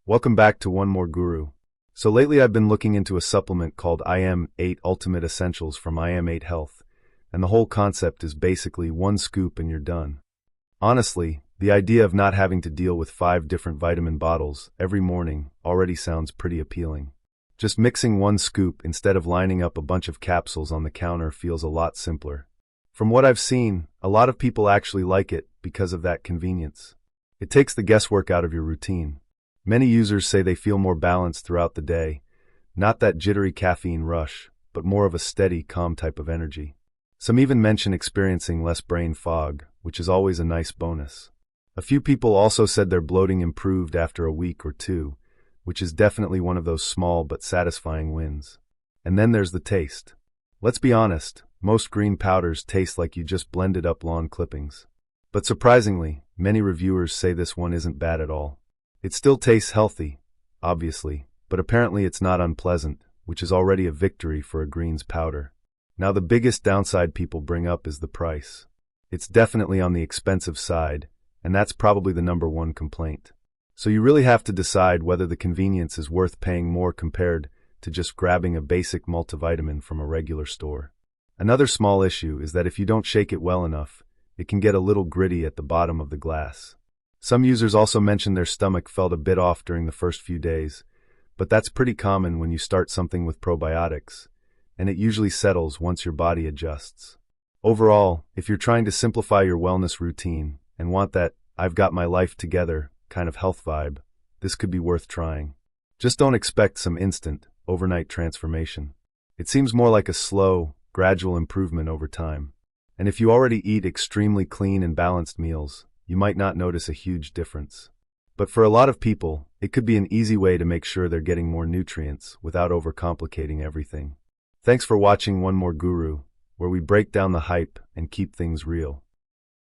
Welcome back to One More Guru. So lately I've been looking into a supplement called IM8 Ultimate Essentials from IM8 Health, and the whole concept is basically one scoop and you're done. Honestly, the idea of not having to deal with 5 different vitamin bottles every morning already sounds pretty appealing. Just mixing one scoop instead of lining up a bunch of capsules on the counter feels a lot simpler. From what I've seen, a lot of people actually like it because of that convenience. It takes the guesswork out of your routine. Many users say they feel more balanced throughout the day, not that jittery caffeine rush, but more of a steady, calm type of energy. Some even mention experiencing less brain fog, which is always a nice bonus. A few people also said their bloating improved after a week or two, which is definitely one of those small but satisfying wins. And then there's the taste. Let's be honest, most green powders taste like you just blended up lawn clippings. But surprisingly, many reviewers say this one isn't bad at all. It still tastes healthy, obviously, but apparently it's not unpleasant, which is already a victory for a greens powder. Now the biggest downside people bring up is the price. It's definitely on the expensive side, and that's probably the number one complaint. So you really have to decide whether the convenience is worth paying more compared to just grabbing a basic multivitamin from a regular store. Another small issue is that if you don't shake it well enough, it can get a little gritty at the bottom of the glass. Some users also mentioned their stomach felt a bit off during the first few days, but that's pretty common when you start something with probiotics, and it usually settles once your body adjusts. Overall, if you're trying to simplify your wellness routine and want that "I've got my life together" kind of health vibe, this could be worth trying. Just don't expect some instant, overnight transformation. It seems more like a slow, gradual improvement over time. And if you already eat extremely clean and balanced meals, you might not notice a huge difference. But for a lot of people, it could be an easy way to make sure they're getting more nutrients without overcomplicating everything. Thanks for watching One More Guru, where we break down the hype and keep things real.